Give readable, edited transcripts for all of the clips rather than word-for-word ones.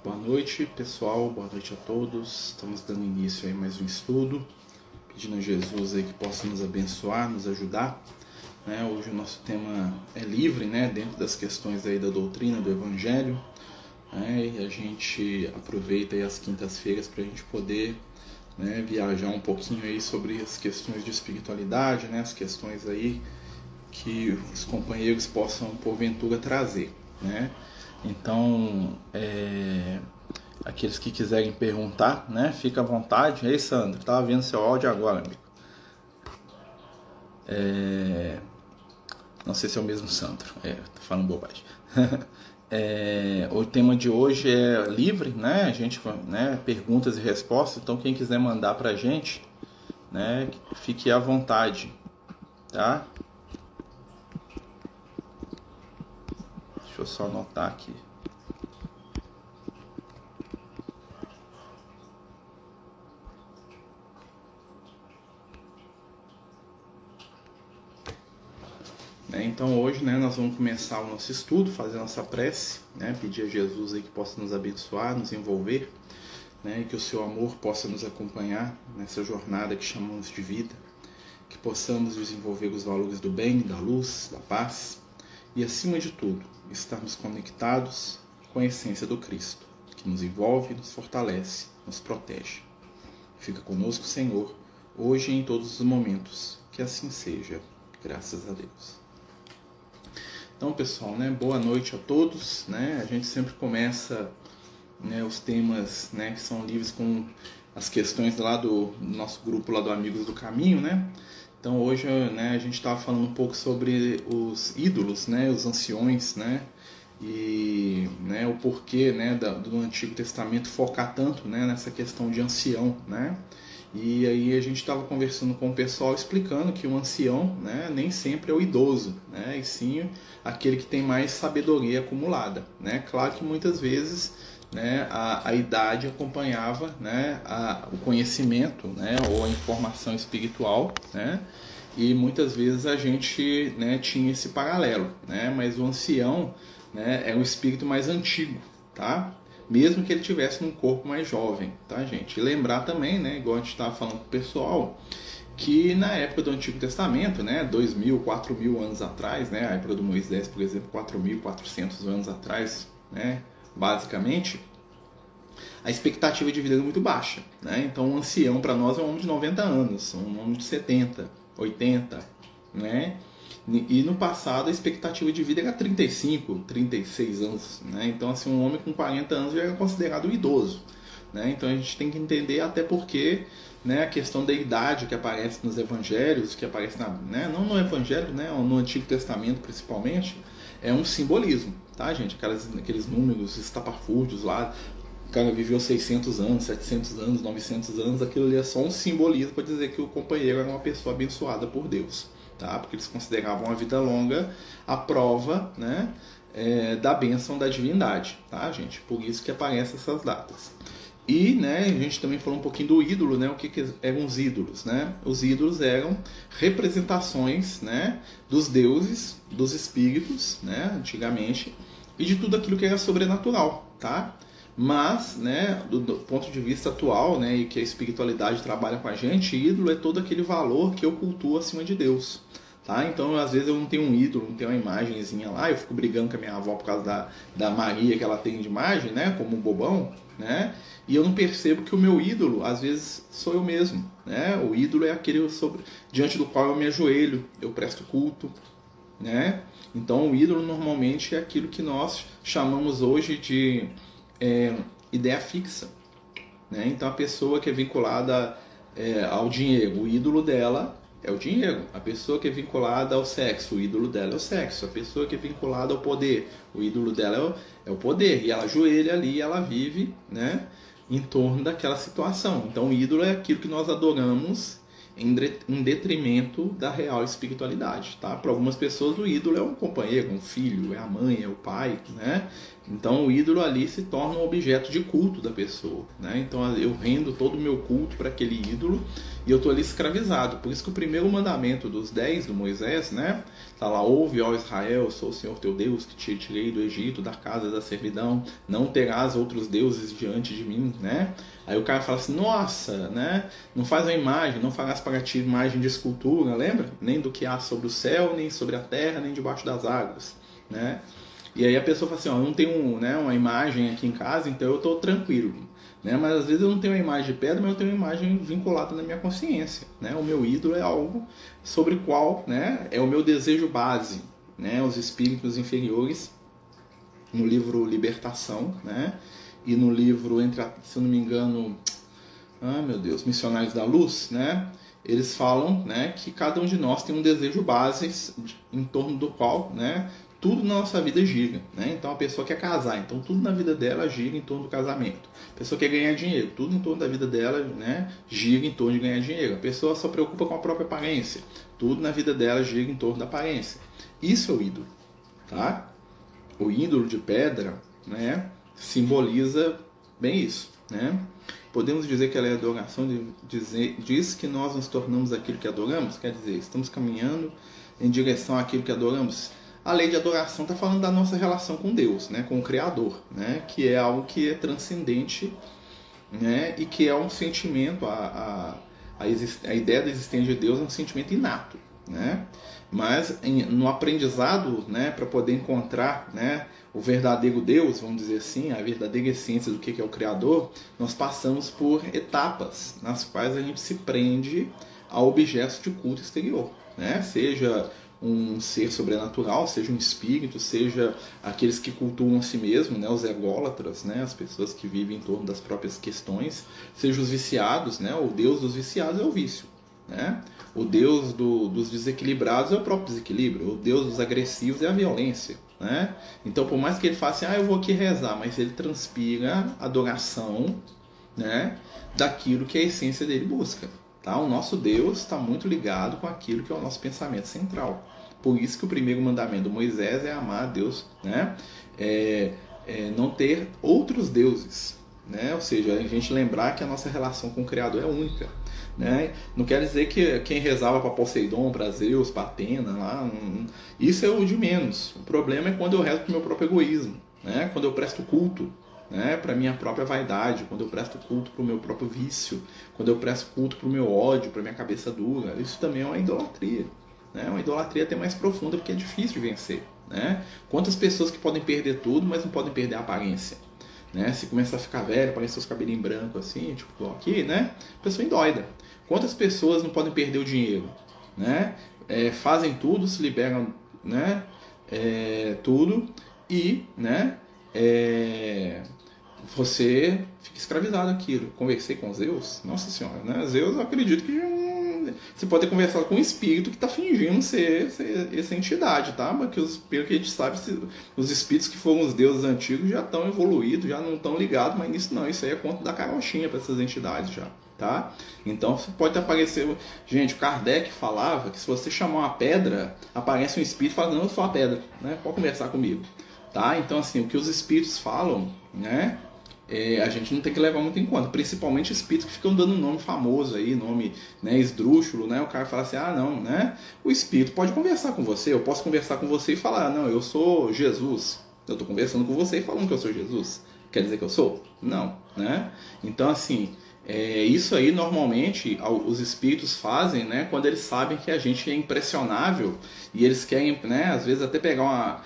Boa noite, pessoal. Boa noite a todos. Estamos dando início a mais um estudo, pedindo a Jesus aí que possa nos abençoar, nos ajudar. Hoje o nosso tema é livre, dentro das questões aí da doutrina, do Evangelho. E a gente aproveita aí as quintas-feiras para a gente poder viajar um pouquinho aí sobre as questões de espiritualidade, as questões aí que os companheiros possam porventura trazer, Então, aqueles que quiserem perguntar, fica à vontade. Ei, Sandro, estava vendo seu áudio agora, amigo. Não sei se é o mesmo Sandro, tô falando bobagem. O tema de hoje é livre, a gente, perguntas e respostas. Então, quem quiser mandar pra gente, fique à vontade, tá? Deixa eu só anotar aqui. Então hoje nós vamos começar o nosso estudo, fazer a nossa prece, pedir a Jesus aí que possa nos abençoar, nos envolver, e que o seu amor possa nos acompanhar nessa jornada que chamamos de vida, que possamos desenvolver os valores do bem, da luz, da paz e, acima de tudo, estarmos conectados com a essência do Cristo, que nos envolve, nos fortalece, nos protege. Fica conosco, Senhor, hoje e em todos os momentos. Que assim seja. Graças a Deus. Então, pessoal, boa noite a todos. A gente sempre começa os temas que são livres com as questões lá do nosso grupo lá do Amigos do Caminho, Então hoje a gente estava falando um pouco sobre os ídolos, os anciões, e o porquê do Antigo Testamento focar tanto nessa questão de ancião, E aí a gente estava conversando com o pessoal explicando que o ancião nem sempre é o idoso, e sim aquele que tem mais sabedoria acumulada. Claro que muitas vezes a idade acompanhava o conhecimento ou a informação espiritual, e muitas vezes a gente tinha esse paralelo, mas o ancião é um espírito mais antigo, tá? Mesmo que ele tivesse num corpo mais jovem, tá, gente? E lembrar também, igual a gente estava falando com o pessoal, que na época do Antigo Testamento, 2.000, 4.000 anos atrás, a época do Moisés, por exemplo, 4.400 anos atrás, basicamente, a expectativa de vida era muito baixa, Então, um ancião para nós é um homem de 90 anos, um homem de 70, 80, E no passado a expectativa de vida era 35, 36 anos, Então, assim, um homem com 40 anos já era considerado idoso, Então a gente tem que entender até porque a questão da idade que aparece nos evangelhos, que aparece não no evangelho, no Antigo Testamento principalmente, é um simbolismo, tá, gente? Aqueles números estapafúrdios lá, o cara viveu 600 anos, 700 anos, 900 anos, aquilo ali é só um simbolismo para dizer que o companheiro era uma pessoa abençoada por Deus, tá? Porque eles consideravam a vida longa a prova, da bênção da divindade, tá, gente? Por isso que aparecem essas datas. E a gente também falou um pouquinho do ídolo, o que eram os ídolos, Os ídolos eram representações, dos deuses, dos espíritos, antigamente, e de tudo aquilo que era sobrenatural, tá? Mas, do ponto de vista atual, e que a espiritualidade trabalha com a gente, ídolo é todo aquele valor que eu cultuo acima de Deus, tá? Então, às vezes eu não tenho um ídolo, não tenho uma imagenzinha lá, eu fico brigando com a minha avó por causa da Maria que ela tem de imagem, como um bobão, e eu não percebo que o meu ídolo, às vezes, sou eu mesmo, O ídolo é aquele diante do qual eu me ajoelho, eu presto culto, Então, o ídolo normalmente é aquilo que nós chamamos hoje de ideia fixa, Então, a pessoa que é vinculada ao dinheiro, o ídolo dela é o dinheiro. A pessoa que é vinculada ao sexo, o ídolo dela é o sexo. A pessoa que é vinculada ao poder, o ídolo dela é o poder. E ela ajoelha ali e ela vive em torno daquela situação. Então, o ídolo é aquilo que nós adoramos em detrimento da real espiritualidade, tá? Para algumas pessoas o ídolo é um companheiro, um filho, é a mãe, é o pai, né? Então o ídolo ali se torna um objeto de culto da pessoa, né? Então eu rendo todo o meu culto para aquele ídolo e eu estou ali escravizado. Por isso que o primeiro mandamento dos 10 do Moisés, né? Tá lá, ouve, ó Israel, sou o Senhor teu Deus que te tirei do Egito, da casa da servidão, não terás outros deuses diante de mim, né? Aí o cara fala assim, nossa, né? Não faz uma imagem, não farás para ti imagem de escultura, lembra? Nem do que há sobre o céu, nem sobre a terra, nem debaixo das águas, né? E aí a pessoa fala assim, ó, eu não tenho, né, uma imagem aqui em casa, então eu estou tranquilo, né? Mas às vezes eu não tenho uma imagem de pedra, mas eu tenho uma imagem vinculada na minha consciência, né? O meu ídolo é algo sobre o qual, né, é o meu desejo base, né? Os espíritos inferiores, no livro Libertação, né? E no livro, se eu não me engano, meu Deus, Missionários da Luz, né? Eles falam, né, que cada um de nós tem um desejo base em torno do qual, né, tudo na nossa vida gira, né? Então a pessoa quer casar, então tudo na vida dela gira em torno do casamento. A pessoa quer ganhar dinheiro, tudo em torno da vida dela, né, gira em torno de ganhar dinheiro. A pessoa só preocupa com a própria aparência, tudo na vida dela gira em torno da aparência. Isso é o ídolo, tá? O ídolo de pedra, né, simboliza bem isso, né? Podemos dizer que ela é adoração, diz que nós nos tornamos aquilo que adoramos, quer dizer, estamos caminhando em direção àquilo que adoramos. A lei de adoração está falando da nossa relação com Deus, né, com o Criador, né, que é algo que é transcendente, né, e que é um sentimento, a ideia da existência de Deus é um sentimento inato, né, mas no aprendizado, né, para poder encontrar, né, o verdadeiro Deus, vamos dizer assim, a verdadeira essência do que é o Criador, nós passamos por etapas nas quais a gente se prende a objetos de culto exterior, né, seja um ser sobrenatural, seja um espírito, seja aqueles que cultuam a si mesmo, né, os ególatras, né, as pessoas que vivem em torno das próprias questões, seja os viciados, né, o Deus dos viciados é o vício, né, o Deus dos desequilibrados é o próprio desequilíbrio, o Deus dos agressivos é a violência, né, então por mais que ele faça assim, eu vou aqui rezar, mas ele transpira adoração, né, daquilo que a essência dele busca. Tá? O nosso Deus está muito ligado com aquilo que é o nosso pensamento central. Por isso que o primeiro mandamento do Moisés é amar a Deus, né? Não ter outros deuses, né? Ou seja, a gente lembrar que a nossa relação com o Criador é única, né? Não quer dizer que quem rezava para Poseidon, para Zeus, para Atena, lá, isso é o de menos. O problema é quando eu rezo para o meu próprio egoísmo, né? Quando eu presto culto, né, para minha própria vaidade, quando eu presto culto para o meu próprio vício, quando eu presto culto para o meu ódio, para minha cabeça dura, isso também é uma idolatria, né? Uma idolatria até mais profunda porque é difícil de vencer, né? Quantas pessoas que podem perder tudo, mas não podem perder a aparência, né? Se começar a ficar velho, aparecer os cabelinhos brancos assim, tipo aqui, né? Pessoa endoida. Quantas pessoas não podem perder o dinheiro, né? Fazem tudo, se liberam, né? Tudo e, né? Você fica escravizado aquilo. Conversei com Zeus, nossa senhora, né? Zeus, eu acredito que você pode ter conversado com um espírito que está fingindo ser essa entidade, tá? Mas pelo que a gente sabe, os espíritos que foram os deuses antigos já estão evoluídos, já não estão ligados, mas nisso não, isso aí é conta da carochinha para essas entidades já, tá? Então você pode aparecer. Gente, o Kardec falava que se você chamar uma pedra, aparece um espírito e fala, não, eu sou uma pedra, né? Pode conversar comigo, tá? Então assim, o que os espíritos falam, né? A gente não tem que levar muito em conta, principalmente espíritos que ficam dando nome famoso aí, nome, né, esdrúxulo, né? O cara fala assim, não, né? O espírito pode conversar com você, eu posso conversar com você e falar, não, eu sou Jesus. Eu estou conversando com você e falando que eu sou Jesus. Quer dizer que eu sou? Não, né? Então assim, isso aí normalmente os espíritos fazem, né, quando eles sabem que a gente é impressionável e eles querem, né, às vezes até pregar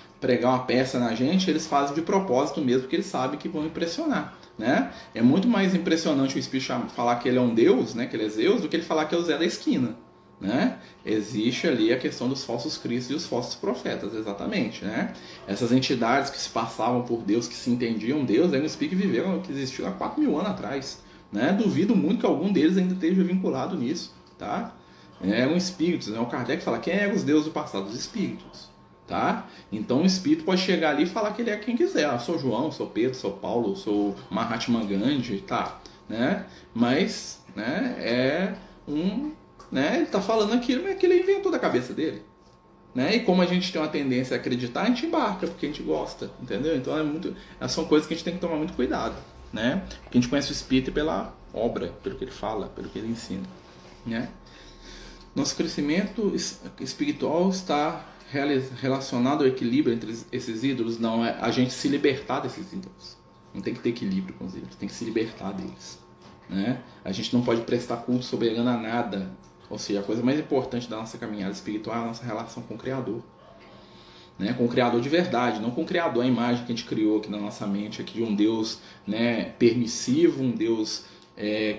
uma peça na gente, eles fazem de propósito mesmo, porque eles sabem que vão impressionar, né? É muito mais impressionante o espírito falar que ele é um deus, né, que ele é Zeus, do que ele falar que é o Zé da esquina, né? Existe ali a questão dos falsos cristos e os falsos profetas, exatamente, né? Essas entidades que se passavam por Deus, que se entendiam Deus, eram espíritos que viveram, que existiam há 4.000 anos atrás, né? Duvido muito que algum deles ainda esteja vinculado nisso, tá? Eram espíritos, né? O Kardec fala, quem eram os deuses do passado? Os espíritos. Tá? Então o espírito pode chegar ali e falar que ele é quem quiser. Sou João, sou Pedro, sou Paulo, sou Mahatma Gandhi, tá? Né? Mas, né, é um né? Ele está falando aquilo, mas aquilo ele inventou da cabeça dele. Né? E como a gente tem uma tendência a acreditar, a gente embarca, porque a gente gosta, entendeu? Então são coisas que a gente tem que tomar muito cuidado, né? Porque a gente conhece o Espírito pela obra, pelo que ele fala, pelo que ele ensina, né? Nosso crescimento espiritual está relacionado ao equilíbrio entre esses ídolos? Não, é a gente se libertar desses ídolos. Não tem que ter equilíbrio com os ídolos, tem que se libertar deles, né? A gente não pode prestar culto soberano a nada. Ou seja, a coisa mais importante da nossa caminhada espiritual é a nossa relação com o Criador, né? Com o Criador de verdade, não com o Criador, a imagem que a gente criou aqui na nossa mente, aqui de um Deus, né, permissivo, um Deus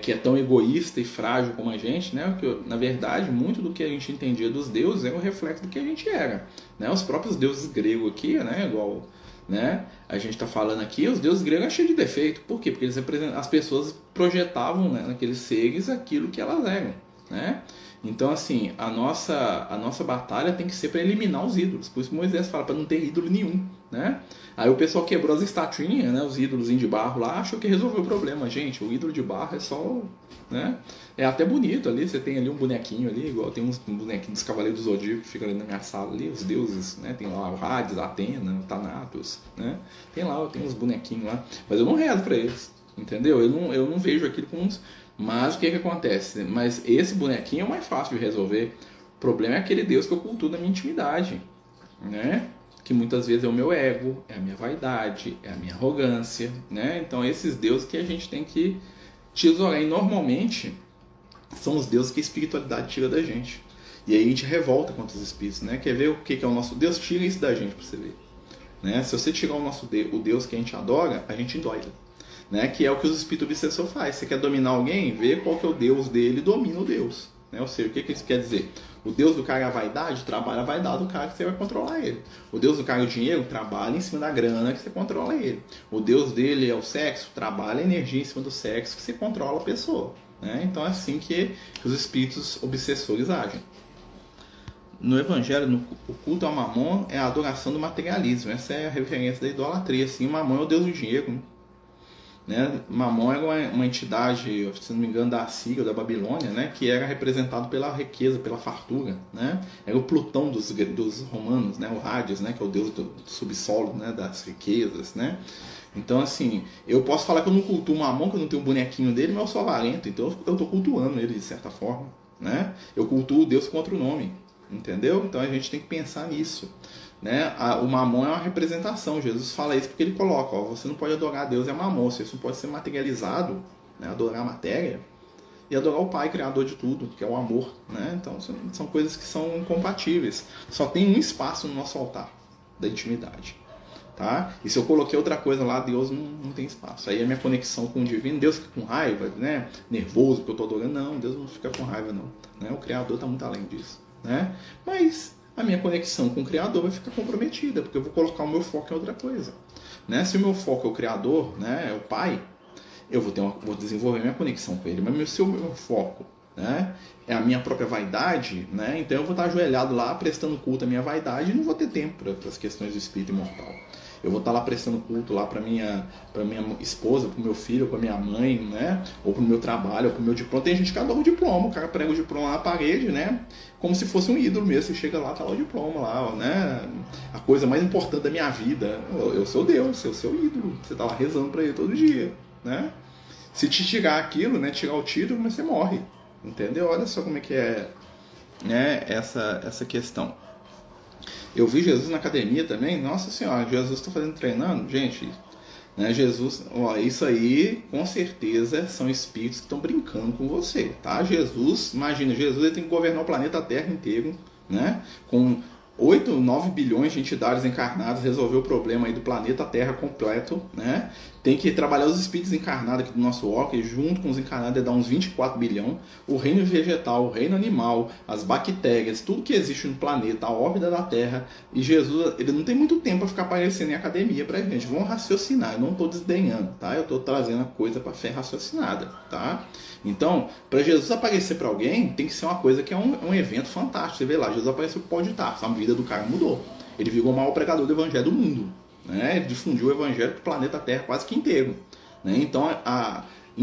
que é tão egoísta e frágil como a gente, né? Porque, na verdade, muito do que a gente entendia dos deuses é um reflexo do que a gente era, né? Os próprios deuses gregos aqui, né, igual, né, a gente está falando aqui, os deuses gregos é cheio de defeito. Por quê? Porque as pessoas projetavam, né, naqueles seres aquilo que elas eram, né? Então, assim, a nossa batalha tem que ser para eliminar os ídolos. Por isso que Moisés fala para não ter ídolo nenhum, né? Aí o pessoal quebrou as estatuinhas, né, os ídolos de barro lá, achou que resolveu o problema. Gente, o ídolo de barro é só, né? É até bonito ali, você tem ali um bonequinho ali, igual tem uns bonequinhos dos Cavaleiros do Zodíaco que fica ali na minha sala ali, os deuses, né? Tem lá o Hades, a Atena, o Thanatos, né? Tem lá, tem uns bonequinhos lá, mas eu não rezo para eles, entendeu? Eu não vejo aquilo com uns... Mas o que acontece? Mas esse bonequinho é o mais fácil de resolver. O problema é aquele Deus que eu cultuo na minha intimidade, né? Que muitas vezes é o meu ego, é a minha vaidade, é a minha arrogância, né? Então esses deuses que a gente tem que tesourar. E normalmente são os deuses que a espiritualidade tira da gente. E aí a gente revolta contra os espíritos, né? Quer ver o que é o nosso Deus? Tira isso da gente para você ver, né? Se você tirar o Deus que a gente adora, a gente endoida. Né, que é o que os espíritos obsessores fazem. Você quer dominar alguém, vê qual que é o Deus dele e domina o Deus. Né? Ou seja, o que isso quer dizer? O Deus do cara é a vaidade, trabalha a vaidade do cara que você vai controlar ele. O Deus do cara é o dinheiro, trabalha em cima da grana que você controla ele. O Deus dele é o sexo, trabalha a energia em cima do sexo que você controla a pessoa. Né? Então é assim que os espíritos obsessores agem. No Evangelho, o culto ao Mamon é a adoração do materialismo. Essa é a referência da idolatria. Assim, o Mamon é o Deus do dinheiro, né? Mamon era uma entidade, se não me engano, da Assíria, da Babilônia, né? Que era representado pela riqueza, pela fartura, né? Era o Plutão dos romanos, né? O Hades, né? Que é o deus do subsolo, né? Das riquezas, né? Então, assim, eu posso falar que eu não cultuo o Mamon, que eu não tenho um bonequinho dele, mas eu sou avarento, então eu estou cultuando ele de certa forma, né? Eu cultuo Deus com outro nome, entendeu? Então a gente tem que pensar nisso. Né? O Mamon é uma representação. Jesus fala isso porque ele coloca, ó, você não pode adorar a Deus e a Mamon, você não pode ser materializado, né? Adorar a matéria e adorar o Pai, Criador de tudo, que é o amor, né? Então são coisas que são incompatíveis. Só tem um espaço no nosso altar da intimidade, tá? E se eu coloquei outra coisa lá, Deus não tem espaço. Aí a minha conexão com o divino, Deus fica com raiva, né? Nervoso porque eu estou adorando. Não, Deus não fica com raiva não, né? O Criador está muito além disso, né? Mas a minha conexão com o Criador vai ficar comprometida, porque eu vou colocar o meu foco em outra coisa, né? Se o meu foco é o Criador, né, é o Pai, eu vou desenvolver minha conexão com Ele. Mas se o meu foco, né, é a minha própria vaidade, né, então eu vou estar ajoelhado lá prestando culto à minha vaidade e não vou ter tempo para as questões do espírito imortal. Eu vou estar lá prestando culto lá para minha esposa, para o meu filho, para minha mãe, né? Ou para o meu trabalho, ou para o meu diploma. Tem gente que adora o diploma, o cara prega o diploma lá na parede, né? Como se fosse um ídolo mesmo. Você chega lá, tá lá o diploma lá, né? A coisa mais importante da minha vida. Eu sou Deus, eu sou o ídolo. Você tá lá rezando para ele todo dia, né? Se te tirar aquilo, né? Tirar o título, mas você morre, entendeu? Olha só como é que é, né? Essa questão. Eu vi Jesus na academia também, nossa senhora, Jesus está fazendo treinando, gente, né, Jesus, ó, isso aí com certeza são espíritos que estão brincando com você, tá? Jesus, imagina, Jesus ele tem que governar o planeta Terra inteiro, né, com 8, 9 bilhões de entidades encarnadas, resolver o problema aí do planeta Terra completo, né? Tem que trabalhar os espíritos encarnados aqui do nosso orbe, junto com os encarnados dá uns 24 bilhões, o reino vegetal, o reino animal, as bactérias, tudo que existe no planeta, a órbita da Terra, e Jesus, ele não tem muito tempo para ficar aparecendo em academia pra gente, vamos raciocinar, eu não estou desdenhando, tá? Eu estou trazendo a coisa para fé raciocinada, tá? Então, para Jesus aparecer para alguém, tem que ser uma coisa que é um evento fantástico, você vê lá, Jesus apareceu pro pode estar, a vida do cara mudou, ele virou o maior pregador do evangelho do mundo, né? Ele difundiu o evangelho para o planeta Terra quase que inteiro, né? Então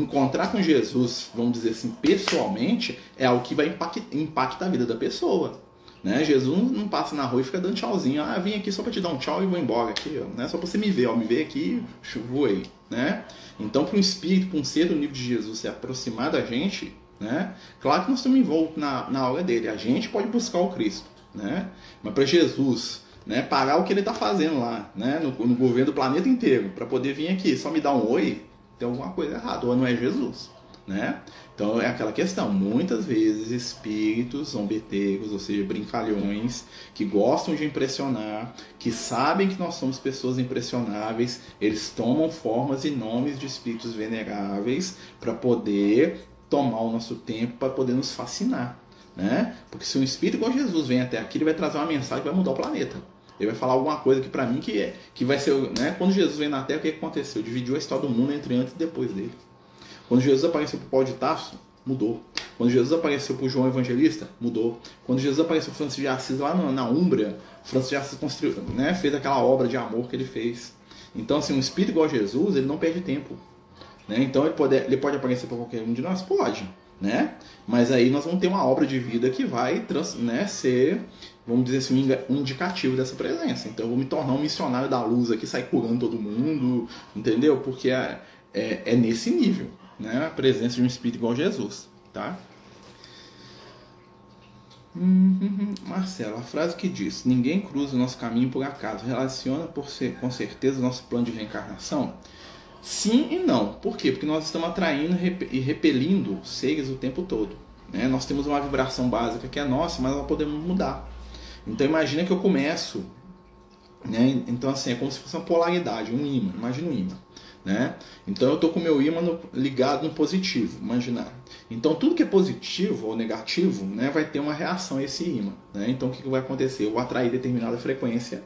encontrar com Jesus, vamos dizer assim, pessoalmente, é algo que vai impactar a vida da pessoa. Né? Jesus não passa na rua e fica dando tchauzinho. Ah, vim aqui só para te dar um tchau e vou embora. Aqui, ó, né? Só para você me ver. Ó, me ver aqui, voei. Né? Então, para um espírito, para um ser do nível de Jesus se aproximar da gente, né? Claro que nós estamos envoltos na obra dele. A gente pode buscar o Cristo. Né? Mas para Jesus, né, parar o que ele está fazendo lá, né, no governo do planeta inteiro, para poder vir aqui só me dar um oi, tem alguma coisa errada, ou não é Jesus. Né? Então é aquela questão, muitas vezes espíritos zombeteiros, ou seja, brincalhões, que gostam de impressionar, que sabem que nós somos pessoas impressionáveis, eles tomam formas e nomes de espíritos veneráveis para poder tomar o nosso tempo, para poder nos fascinar. Né? Porque se um espírito igual Jesus vem até aqui, ele vai trazer uma mensagem que vai mudar o planeta. Ele vai falar alguma coisa que para mim que vai ser, né? Quando Jesus veio na Terra, o que aconteceu? Dividiu a história do mundo entre antes e depois dele. Quando Jesus apareceu para o Paulo de Tarso, mudou. Quando Jesus apareceu para o João Evangelista, mudou. Quando Jesus apareceu para Francisco de Assis lá na Úmbria, Francisco de Assis construiu, né? Fez aquela obra de amor que ele fez. Então, assim, um espírito igual a Jesus, ele não perde tempo. Né? Então, ele pode aparecer para qualquer um de nós? Pode. Né? Mas aí nós vamos ter uma obra de vida que vai, né, ser, vamos dizer assim, um indicativo dessa presença. Então eu vou me tornar um missionário da luz aqui, sair curando todo mundo, entendeu? Porque é nesse nível, né, a presença de um espírito igual a Jesus, tá? Marcelo, a frase que diz: ninguém cruza o nosso caminho por acaso, relaciona com certeza o nosso plano de reencarnação? Sim e não. Por quê? Porque nós estamos atraindo e repelindo seres o tempo todo. Né? Nós temos uma vibração básica que é nossa, mas nós podemos mudar. Então imagina que eu começo, né? Então assim, é como se fosse uma polaridade, um ímã. Imagina um ímã. Né? Então eu estou com o meu ímã ligado no positivo, imaginar. Então tudo que é positivo ou negativo, né, vai ter uma reação a esse ímã. Né? Então o que vai acontecer? Eu vou atrair determinada frequência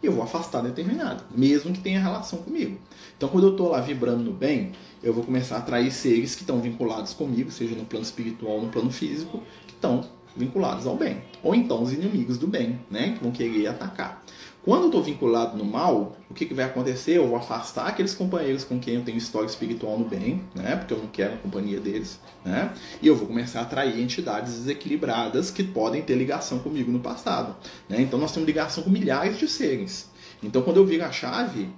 e eu vou afastar determinado, mesmo que tenha relação comigo. Então, quando eu estou lá vibrando no bem, eu vou começar a atrair seres que estão vinculados comigo, seja no plano espiritual ou no plano físico, que estão vinculados ao bem. Ou então os inimigos do bem, né, que vão querer atacar. Quando eu estou vinculado no mal, o que vai acontecer? Eu vou afastar aqueles companheiros com quem eu tenho história espiritual no bem, né? Porque eu não quero a companhia deles, né? E eu vou começar a atrair entidades desequilibradas que podem ter ligação comigo no passado, né? Então nós temos ligação com milhares de seres. Então quando eu viro a chave,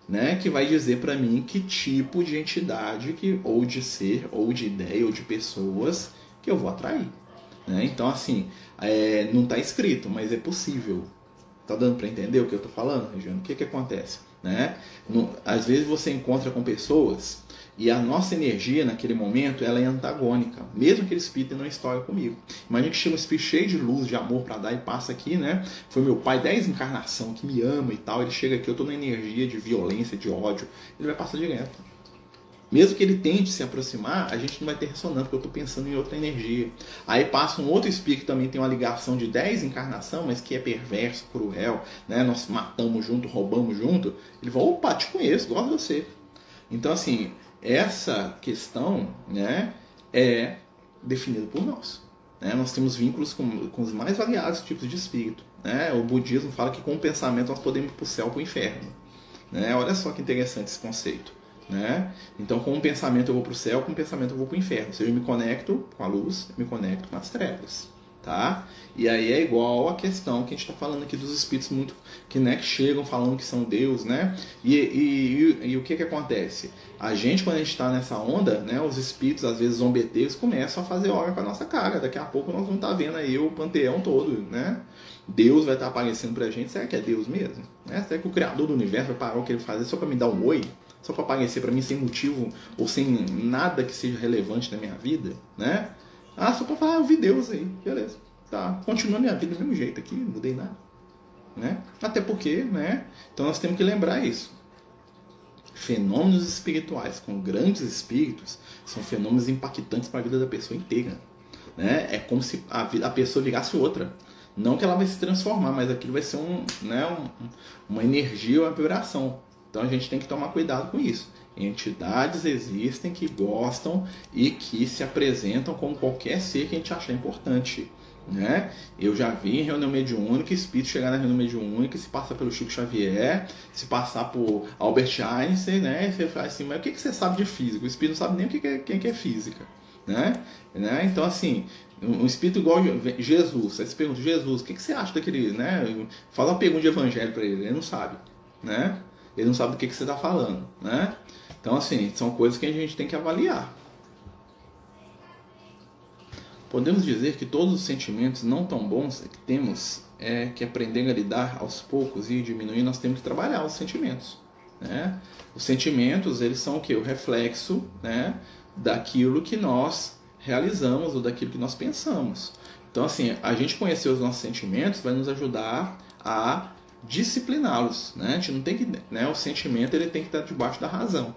né, que vai dizer para mim que tipo de entidade, ou de ser, ou de ideia, ou de pessoas que eu vou atrair. Né? Então assim, não está escrito, mas é possível. Tá dando para entender o que eu tô falando, Regiano? O que acontece? Né? Às vezes você encontra com pessoas e a nossa energia naquele momento ela é antagônica, mesmo que aquele espírito não história comigo. Imagina que chega um espírito cheio de luz, de amor para dar e passa aqui, né? Foi meu pai 10 encarnações que me ama e tal, ele chega aqui, eu tô na energia de violência, de ódio, ele vai passar direto. Mesmo que ele tente se aproximar, a gente não vai ter ressonância, porque eu estou pensando em outra energia. Aí passa um outro espírito que também tem uma ligação de 10 encarnação, mas que é perverso, cruel, né? Nós matamos junto, roubamos junto. Ele fala, opa, te conheço, gosto de você. Então, assim, essa questão, né, é definida por nós. Né? Nós temos vínculos com os mais variados tipos de espírito. Né? O budismo fala que com o pensamento nós podemos ir para o céu ou para o inferno. Né? Olha só que interessante esse conceito. Né? Então com um pensamento eu vou para o céu, com um pensamento eu vou para o inferno. Ou seja, eu me conecto com a luz, eu me conecto com as trevas, tá? E aí é igual a questão que a gente está falando aqui dos espíritos muito que, né, que chegam falando que são Deus, né? E o que acontece? A gente, quando a gente está nessa onda, né, os espíritos às vezes zombeteiros começam a fazer hora com a nossa cara. Daqui a pouco nós vamos estar vendo aí o panteão todo, né? Deus vai estar aparecendo pra gente. Será que é Deus mesmo? Né? Será que o Criador do Universo vai parar o que ele faz só para me dar um oi? Só para aparecer para mim sem motivo ou sem nada que seja relevante na minha vida, né? Só para falar, eu vi Deus aí, beleza. Tá, continua minha vida do mesmo jeito aqui, não mudei nada, né? Até porque, né? Então nós temos que lembrar isso. Fenômenos espirituais com grandes espíritos são fenômenos impactantes para a vida da pessoa inteira, né? É como se a pessoa virasse outra. Não que ela vai se transformar, mas aquilo vai ser uma energia, uma vibração. Então a gente tem que tomar cuidado com isso. Entidades existem que gostam e que se apresentam como qualquer ser que a gente achar importante. né? Eu já vi em reunião mediúnica, espírito chegar na reunião mediúnica, se passar pelo Chico Xavier, se passar por Albert Einstein, né? Você fala assim, mas o que você sabe de física? O espírito não sabe nem quem que é física, né? Então, assim, um espírito igual Jesus, aí você pergunta, Jesus, o que você acha daquele, né? Fala uma pergunta de evangelho para ele não sabe, né? Ele não sabe do que você está falando, né? Então, assim, são coisas que a gente tem que avaliar. Podemos dizer que todos os sentimentos não tão bons que temos que aprender a lidar aos poucos e diminuir, nós temos que trabalhar os sentimentos, né? Os sentimentos, eles são o quê? O reflexo, né, daquilo que nós realizamos ou daquilo que nós pensamos. Então, assim, a gente conhecer os nossos sentimentos vai nos ajudar a discipliná-los, né? A gente não tem que, né, o sentimento ele tem que estar debaixo da razão.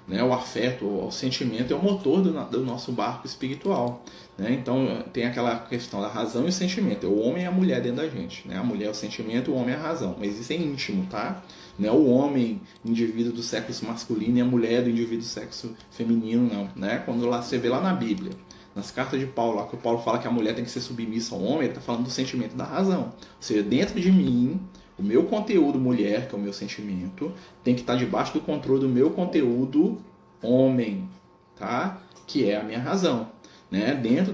Né, o afeto, o sentimento é o motor do nosso barco espiritual, né? Então tem aquela questão da razão e o sentimento, é o homem e a mulher dentro da gente, né? A mulher é o sentimento, o homem é a razão, mas isso é íntimo, tá? Não é o homem, indivíduo do sexo masculino, e a mulher do indivíduo do sexo feminino, não, né? Quando lá, você vê lá na Bíblia, nas cartas de Paulo, lá que o Paulo fala que a mulher tem que ser submissa ao homem, ele está falando do sentimento e da razão, ou seja, dentro de mim, o meu conteúdo mulher, que é o meu sentimento, tem que estar debaixo do controle do meu conteúdo homem, tá? Que é a minha razão, né? Dentro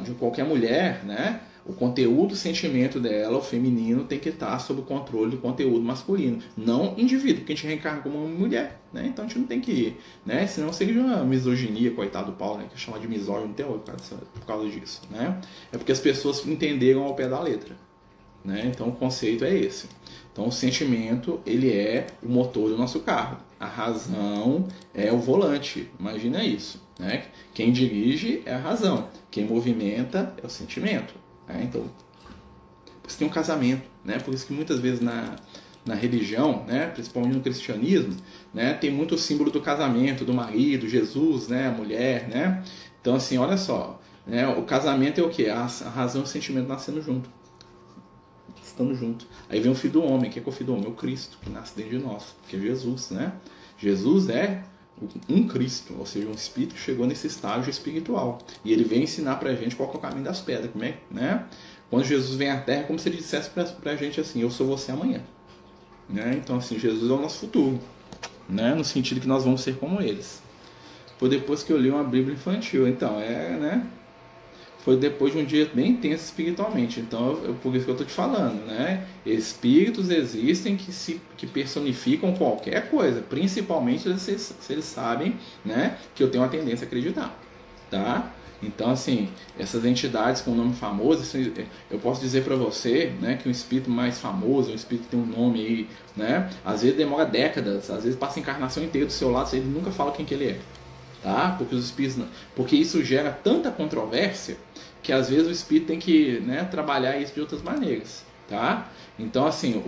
de qualquer mulher, né? O conteúdo, o sentimento dela, o feminino, tem que estar sob o controle do conteúdo masculino, não indivíduo, porque a gente reencarna como uma mulher, né? Então a gente não tem que ir, né? Senão seria uma misoginia, coitado do Paulo, né? Que chama de misógino até hoje por causa disso, né? É porque as pessoas entenderam ao pé da letra. Né? Então o conceito é esse. Então o sentimento ele é o motor do nosso carro, a razão é o volante. Imagina isso, né? Quem dirige é a razão, quem movimenta é o sentimento, né? Então por isso tem um casamento, né? Por isso que muitas vezes na religião, né? Principalmente no cristianismo, né? Tem muito o símbolo do casamento, do marido, Jesus, né? A mulher, né? Então assim, olha só, né? O casamento é o que? A razão e o sentimento nascendo junto. Estando junto. Aí vem o Filho do Homem. Quem é o Filho do Homem? O Cristo, que nasce dentro de nós, que é Jesus, né? Jesus é um Cristo, ou seja, um Espírito que chegou nesse estágio espiritual. E ele vem ensinar pra gente qual é o caminho das pedras, como é, né? Quando Jesus vem à Terra, é como se ele dissesse pra gente assim, eu sou você amanhã. Né? Então, assim, Jesus é o nosso futuro, né? No sentido que nós vamos ser como eles. Foi depois que eu li uma Bíblia infantil, então, né? Foi depois de um dia bem intenso espiritualmente. Então, por isso que eu estou te falando, né? Espíritos existem que personificam qualquer coisa, principalmente se eles sabem, né, que eu tenho uma tendência a acreditar, tá? Então, assim, essas entidades com nome famoso, eu posso dizer para você, né, que um espírito mais famoso, um espírito que tem um nome aí, né, às vezes demora décadas, às vezes passa a encarnação inteira do seu lado, ele nunca fala quem que ele é. Tá? Porque isso gera tanta controvérsia que às vezes o espírito tem que, né, trabalhar isso de outras maneiras, tá? Então assim,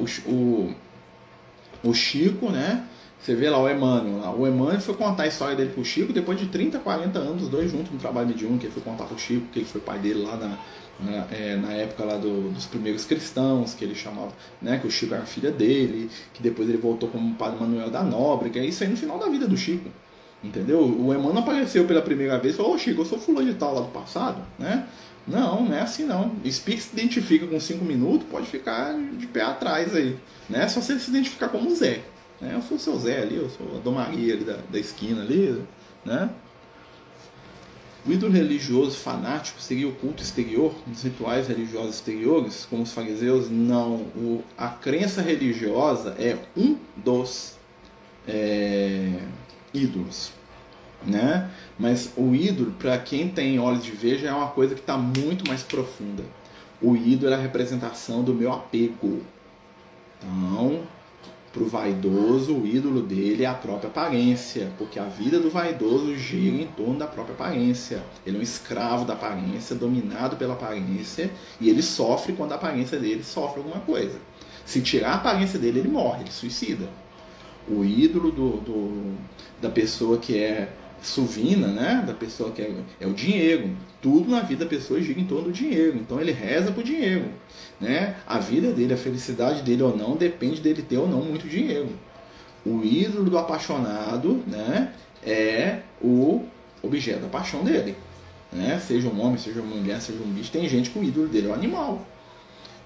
o Chico, né, você vê lá o Emmanuel foi contar a história dele pro Chico depois de 30, 40 anos, os dois juntos no trabalho mediúnico, que ele foi contar pro Chico que ele foi pai dele lá na época lá dos primeiros cristãos, que ele chamava, né, que o Chico era filha dele, que depois ele voltou como Padre Manuel da Nóbrega, é isso aí no final da vida do Chico. Entendeu? O Emmanuel apareceu pela primeira vez e falou, ô Chico, eu sou fulano de tal lá do passado, né? Não é assim não. O espírito se identifica com 5 minutos, pode ficar de pé atrás aí, né? Só se ele se identificar como Zé, né? Eu sou o seu Zé ali, eu sou a Dona Maria ali da esquina ali, né? O ídolo religioso fanático seria o culto exterior, os rituais religiosos exteriores, como os fariseus? Não. A crença religiosa é um dos ídolos, né? Mas o ídolo, para quem tem olhos de ver, já é uma coisa que está muito mais profunda. O ídolo é a representação do meu apego. Então, para o vaidoso, o ídolo dele é a própria aparência, porque a vida do vaidoso gira em torno da própria aparência. Ele é um escravo da aparência, dominado pela aparência, e ele sofre quando a aparência dele sofre alguma coisa. Se tirar a aparência dele, ele morre, ele suicida. O ídolo da pessoa que é suvina, né? Da pessoa que é o dinheiro. Tudo na vida da pessoa gira em torno do dinheiro. Então ele reza pro dinheiro, né? A vida dele, a felicidade dele ou não, depende dele ter ou não muito dinheiro. O ídolo do apaixonado, né, é o objeto da paixão dele. né? Seja um homem, seja uma mulher, seja um bicho. Tem gente que o ídolo dele é o animal.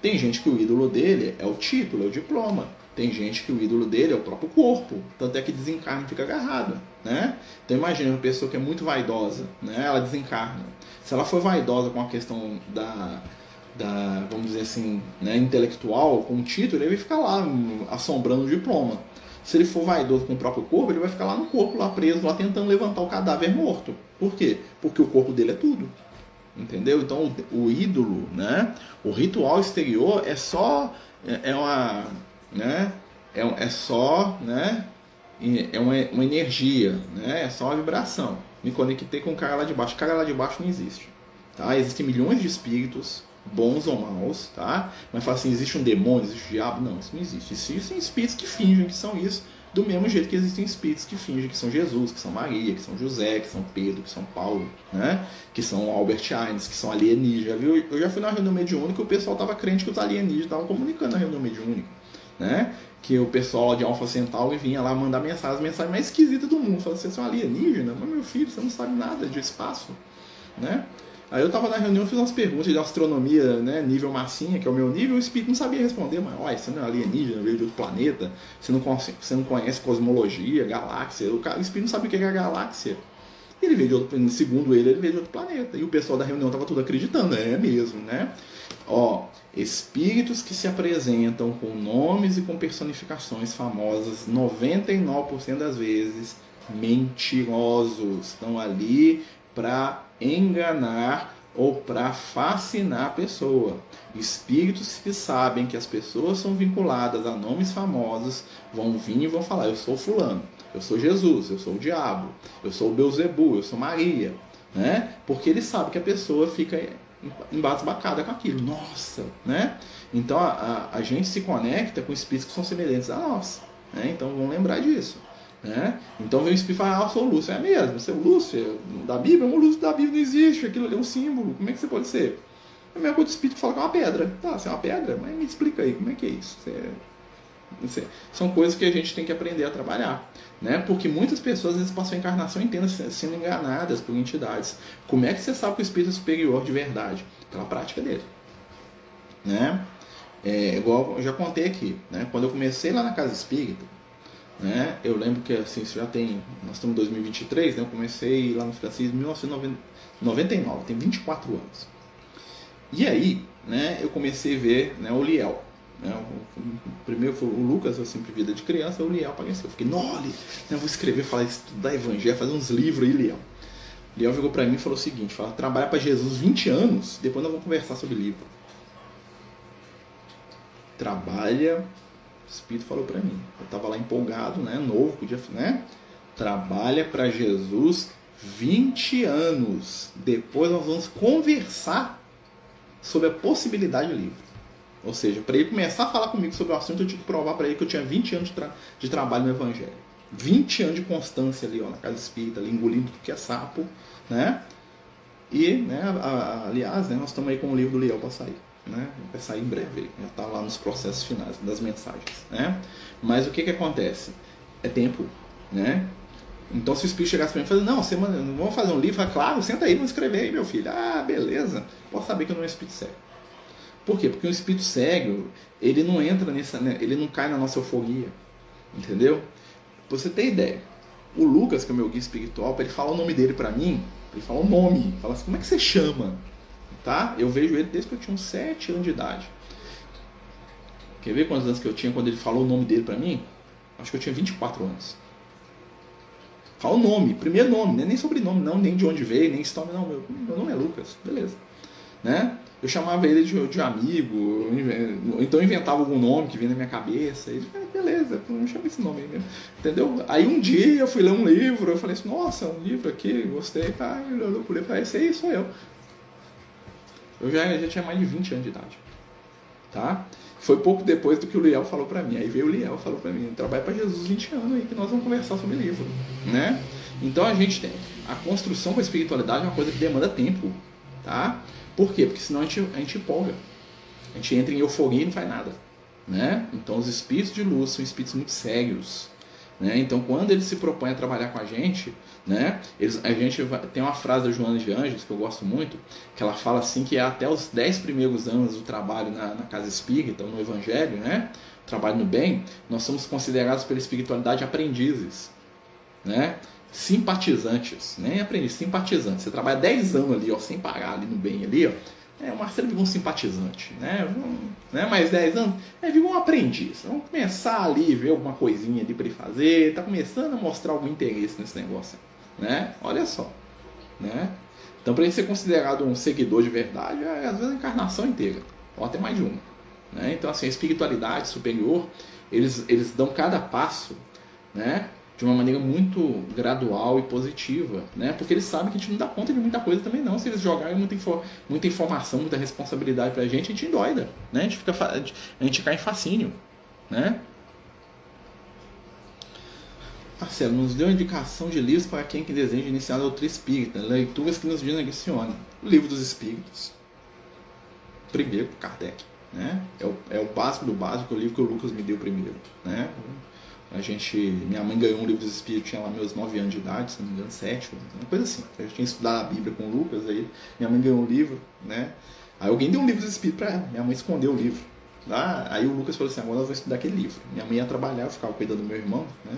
Tem gente que o ídolo dele é o título, é o diploma. Tem gente que o ídolo dele é o próprio corpo. Tanto é que desencarna e fica agarrado, né? Então imagina uma pessoa que é muito vaidosa, né? Ela desencarna. Se ela for vaidosa com a questão vamos dizer assim, né, intelectual, com o título, ele vai ficar lá assombrando o diploma. Se ele for vaidoso com o próprio corpo, ele vai ficar lá no corpo, lá preso, lá tentando levantar o cadáver morto. Por quê? Porque o corpo dele é tudo. Entendeu? Então o ídolo, né? O ritual exterior é só né? É só, né? É uma energia, né? É só uma vibração. Me conectei com o cara lá de baixo. O cara lá de baixo não existe, tá? Existem milhões de espíritos, bons ou maus, tá? Mas fala assim, existe um demônio, existe um diabo? Não, isso não existe. Existem espíritos que fingem que são isso, do mesmo jeito que existem espíritos que fingem que são Jesus, que são Maria, que são José, que são Pedro, que são Paulo, né? Que são Albert Einstein, que são alienígenas, viu? Eu já fui na reunião mediúnica e o pessoal estava crente que os alienígenas estavam comunicando na reunião mediúnica, né? Que o pessoal de Alpha Centauri vinha lá mandar mensagem mais esquisita do mundo. Falando, você é um alienígena? Mas meu filho, você não sabe nada de espaço, né? Aí eu tava na reunião, fiz umas perguntas de astronomia, né, nível massinha, que é o meu nível, o espírito não sabia responder, mas olha, você não é alienígena, veio de outro planeta, você não conhece cosmologia, galáxia, o espírito não sabe o que é a galáxia. Ele veio de outro, segundo ele veio de outro planeta. E o pessoal da reunião tava tudo acreditando, é mesmo, né? Ó, espíritos que se apresentam com nomes e com personificações famosas, 99% das vezes, mentirosos, estão ali para enganar ou para fascinar a pessoa. Espíritos que sabem que as pessoas são vinculadas a nomes famosos vão vir e vão falar, eu sou fulano, eu sou Jesus, eu sou o diabo, eu sou o Beelzebub, eu sou Maria, né? Porque ele sabe que a pessoa fica embasbacada com aquilo, nossa, né? Então a gente se conecta com espíritos que são semelhantes a nós, né? Então vamos lembrar disso. Né? Então vem o espírito e fala, eu sou o Lúcio. É mesmo, você é o Lúcio da Bíblia? O Lúcio da Bíblia não existe, aquilo ali é um símbolo, como é que você pode ser? É a mesma coisa do espírito que fala que é uma pedra. Tá, você é uma pedra? Mas me explica aí, como é que é isso? São coisas que a gente tem que aprender a trabalhar, né? Porque muitas pessoas às vezes passam a encarnação inteira sendo enganadas por entidades. Como é que você sabe que o espírito é superior de verdade? Pela prática dele, né? Igual eu já contei aqui, né? Quando eu comecei lá na casa espírita, né? Eu lembro que assim, isso já tem, nós estamos em 2023, né? Eu comecei lá no Francisco em 1999, tem 24 anos. E aí, né, eu comecei a ver, né, o Liel. Né? O primeiro foi o Lucas, eu sempre vida de criança, o Liel apareceu. Eu fiquei, nole, eu vou escrever, falar, estudar evangelho, fazer uns livros aí, Liel. Liel chegou pra mim e falou o seguinte, fala, trabalha para Jesus 20 anos, depois nós vamos conversar sobre livro. Trabalha... O Espírito falou para mim, eu estava lá empolgado, né, novo, podia, né? Trabalha para Jesus 20 anos. Depois nós vamos conversar sobre a possibilidade do livro. Ou seja, para ele começar a falar comigo sobre o assunto, eu tinha que provar para ele que eu tinha 20 anos de trabalho no Evangelho. 20 anos de constância ali, ó, na casa espírita, ali, engolindo tudo que é sapo, né? E, né, aliás, né, nós estamos aí com o livro do Liel para sair. Né? Vai sair em breve, já está lá nos processos finais das mensagens, né? Mas o que acontece? É tempo, né? Então se o espírito chegasse para mim e falasse, não, vamos fazer um livro, fala, claro, senta aí, vamos escrever aí, meu filho. Ah, beleza. Posso saber que eu não é um espírito cego. Por quê? Porque um espírito cego, ele não entra nessa, né? Ele não cai na nossa euforia, entendeu? Pra você ter ideia, o Lucas, que é o meu guia espiritual, para ele falar o nome dele para mim, ele fala o nome, fala assim, como é que você chama? Tá? Eu vejo ele desde que eu tinha uns 7 anos de idade. Quer ver quantos anos que eu tinha quando ele falou o nome dele pra mim? Acho que eu tinha 24 anos. Fala o nome, primeiro nome, né? Nem sobrenome, não, nem de onde veio, nem história, não. Meu nome é Lucas, beleza. Né? Eu chamava ele de amigo, então eu inventava algum nome que vinha na minha cabeça. Ele falou, beleza, não chama esse nome aí mesmo. Entendeu? Aí um dia eu fui ler um livro, eu falei assim, nossa, um livro aqui, gostei, tá? Eu olhei pro livro e falei, esse aí sou eu. Eu já tinha mais de 20 anos de idade, tá? Foi pouco depois do que o Liel falou pra mim. Aí veio o Liel e falou pra mim, trabalha pra Jesus 20 anos aí que nós vamos conversar sobre livro, né? Então a gente tem, a construção com a espiritualidade é uma coisa que demanda tempo, tá? Por quê? Porque senão a gente empolga. A gente entra em euforia e não faz nada, né? Então os espíritos de luz são espíritos muito sérios. né? Então, quando eles se propõem a trabalhar com a gente, né, tem uma frase da Joana de Ângeles que eu gosto muito, que ela fala assim que até os 10 primeiros anos do trabalho na casa espírita, ou no evangelho, né, trabalho no bem, nós somos considerados pela espiritualidade aprendizes, né? Simpatizantes, nem aprendiz, simpatizantes. Você trabalha 10 anos ali, ó, sem parar ali no bem ali, ó. O Marcelo virou um simpatizante, né? Mais 10 anos, virou um aprendiz. Vamos começar ali, ver alguma coisinha ali para ele fazer, tá começando a mostrar algum interesse nesse negócio, né? Olha só, né? Então, para ele ser considerado um seguidor de verdade, às vezes a encarnação inteira, ou até mais de uma, né? Então, assim, a espiritualidade superior, eles dão cada passo, né, de uma maneira muito gradual e positiva, né? Porque eles sabem que a gente não dá conta de muita coisa também não. Se eles jogarem muita informação, muita responsabilidade pra gente, a gente endoida, né? A gente cai em fascínio, né? Marcelo, nos deu indicação de livros para quem que deseja iniciar a doutrina espírita, leituras que nos direcionam. O Livro dos Espíritos, primeiro, Kardec, né? É o básico do básico, o livro que o Lucas me deu primeiro, né? Minha mãe ganhou um livro dos Espíritos, tinha lá meus 9 anos de idade, se não me engano, 7, uma coisa assim. Eu tinha estudado a Bíblia com o Lucas, aí minha mãe ganhou um livro, né? Aí alguém deu um livro dos Espíritos para ela, minha mãe escondeu o livro. Aí o Lucas falou assim, agora nós vamos estudar aquele livro. Minha mãe ia trabalhar, eu ficava cuidando do meu irmão, né?